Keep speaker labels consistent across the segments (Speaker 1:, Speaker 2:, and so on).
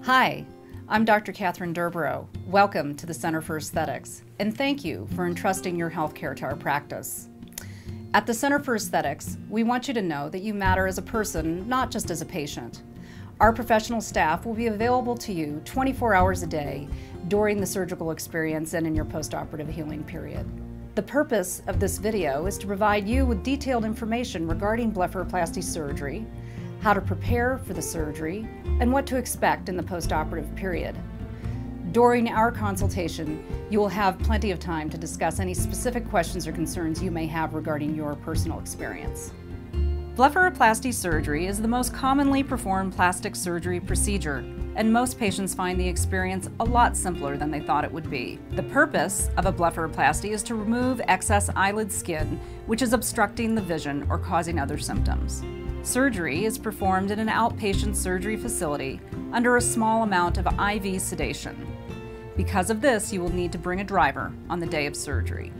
Speaker 1: Hi, I'm Dr. Catherine Durboraw. Welcome to the Center for Aesthetics, and thank you for entrusting your healthcare to our practice. At the Center for Aesthetics, we want you to know that you matter as a person, not just as a patient. Our professional staff will be available to you 24 hours a day during the surgical experience and in your postoperative healing period. The purpose of this video is to provide you with detailed information regarding blepharoplasty surgery, how to prepare for the surgery, and what to expect in the postoperative period. During our consultation, you will have plenty of time to discuss any specific questions or concerns you may have regarding your personal experience. Blepharoplasty surgery is the most commonly performed plastic surgery procedure, and most patients find the experience a lot simpler than they thought it would be. The purpose of a blepharoplasty is to remove excess eyelid skin, which is obstructing the vision or causing other symptoms. Surgery is performed in an outpatient surgery facility under a small amount of IV sedation. Because of this, you will need to bring a driver on the day of surgery.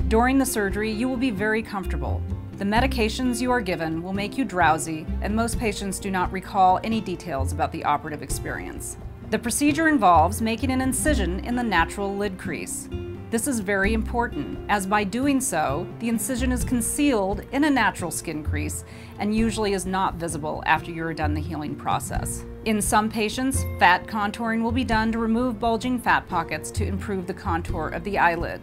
Speaker 1: During the surgery, you will be very comfortable. The medications you are given will make you drowsy, and most patients do not recall any details about the operative experience. The procedure involves making an incision in the natural lid crease. This is very important, as by doing so, the incision is concealed in a natural skin crease and usually is not visible after you are done the healing process. In some patients, fat contouring will be done to remove bulging fat pockets to improve the contour of the eyelid.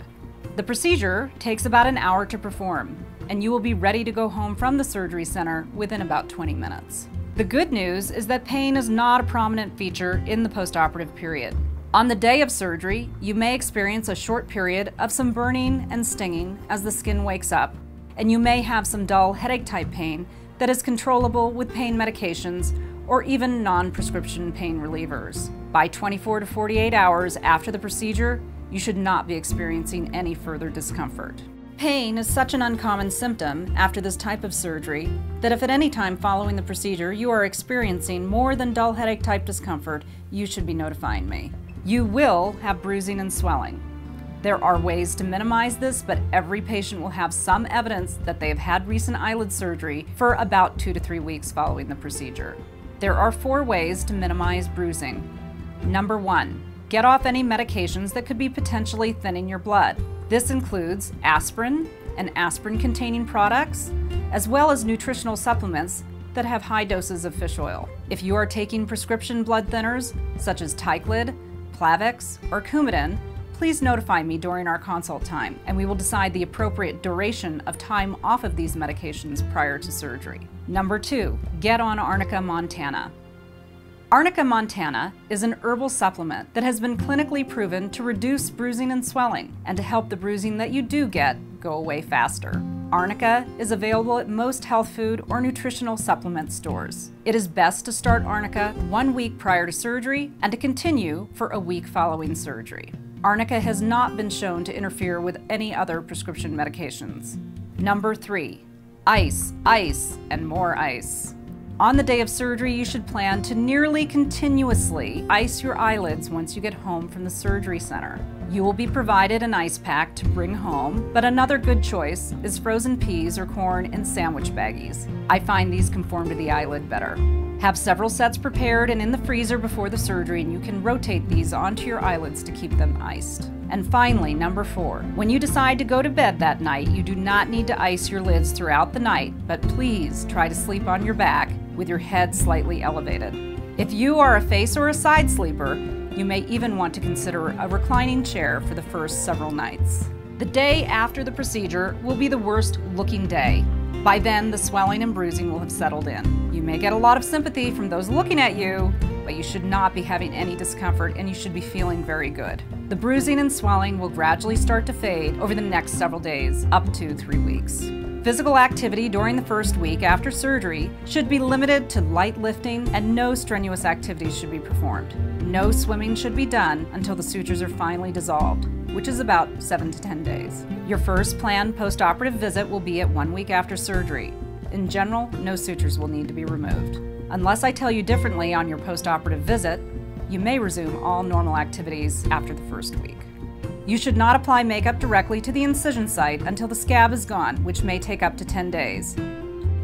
Speaker 1: The procedure takes about an hour to perform, and you will be ready to go home from the surgery center within about 20 minutes. The good news is that pain is not a prominent feature in the postoperative period. On the day of surgery, you may experience a short period of some burning and stinging as the skin wakes up, and you may have some dull headache-type pain that is controllable with pain medications or even non-prescription pain relievers. By 24 to 48 hours after the procedure, you should not be experiencing any further discomfort. Pain is such an uncommon symptom after this type of surgery that if at any time following the procedure you are experiencing more than dull headache-type discomfort, you should be notifying me. You will have bruising and swelling. There are ways to minimize this, but every patient will have some evidence that they have had recent eyelid surgery for about 2 to 3 weeks following the procedure. There are 4 ways to minimize bruising. Number 1, get off any medications that could be potentially thinning your blood. This includes aspirin and aspirin-containing products, as well as nutritional supplements that have high doses of fish oil. If you are taking prescription blood thinners, such as Eyelid, Plavix, or Coumadin, please notify me during our consult time, and we will decide the appropriate duration of time off of these medications prior to surgery. Number 2, get on Arnica montana. Arnica montana is an herbal supplement that has been clinically proven to reduce bruising and swelling, and to help the bruising that you do get go away faster. Arnica is available at most health food or nutritional supplement stores. It is best to start Arnica 1 week prior to surgery and to continue for a week following surgery. Arnica has not been shown to interfere with any other prescription medications. Number 3, ice, ice, and more ice. On the day of surgery, you should plan to nearly continuously ice your eyelids once you get home from the surgery center. You will be provided an ice pack to bring home, but another good choice is frozen peas or corn in sandwich baggies. I find these conform to the eyelid better. Have several sets prepared and in the freezer before the surgery, and you can rotate these onto your eyelids to keep them iced. And finally, number 4, when you decide to go to bed that night, you do not need to ice your lids throughout the night, but please try to sleep on your back with your head slightly elevated. If you are a face or a side sleeper, you may even want to consider a reclining chair for the first several nights. The day after the procedure will be the worst looking day. By then, the swelling and bruising will have settled in. You may get a lot of sympathy from those looking at you, but you should not be having any discomfort and you should be feeling very good. The bruising and swelling will gradually start to fade over the next several days, up to 3 weeks. Physical activity during the first week after surgery should be limited to light lifting, and no strenuous activities should be performed. No swimming should be done until the sutures are finally dissolved, which is about 7 to 10 days. Your first planned postoperative visit will be at 1 week after surgery. In general, no sutures will need to be removed. Unless I tell you differently on your postoperative visit, you may resume all normal activities after the first week. You should not apply makeup directly to the incision site until the scab is gone, which may take up to 10 days.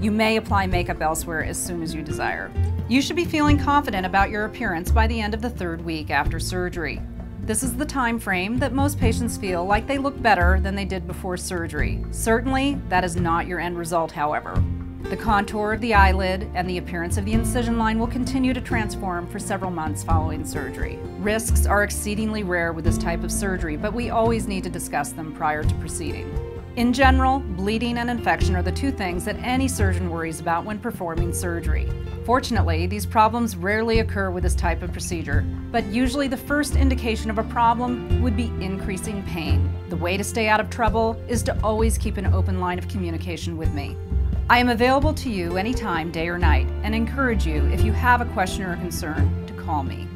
Speaker 1: You may apply makeup elsewhere as soon as you desire. You should be feeling confident about your appearance by the end of the 3rd week after surgery. This is the time frame that most patients feel like they look better than they did before surgery. Certainly, that is not your end result, however. The contour of the eyelid and the appearance of the incision line will continue to transform for several months following surgery. Risks are exceedingly rare with this type of surgery, but we always need to discuss them prior to proceeding. In general, bleeding and infection are the 2 things that any surgeon worries about when performing surgery. Fortunately, these problems rarely occur with this type of procedure, but usually the first indication of a problem would be increasing pain. The way to stay out of trouble is to always keep an open line of communication with me. I am available to you anytime, day or night, and encourage you, if you have a question or a concern, to call me.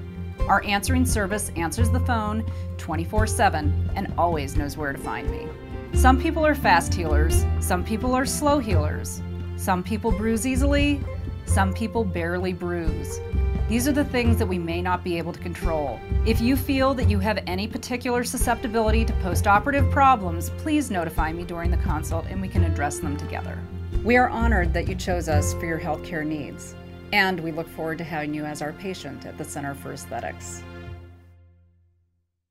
Speaker 1: Our answering service answers the phone 24/7 and always knows where to find me. Some people are fast healers, some people are slow healers. Some people bruise easily, some people barely bruise. These are the things that we may not be able to control. If you feel that you have any particular susceptibility to post-operative problems, please notify me during the consult and we can address them together. We are honored that you chose us for your healthcare needs, and we look forward to having you as our patient at the Center for Aesthetics.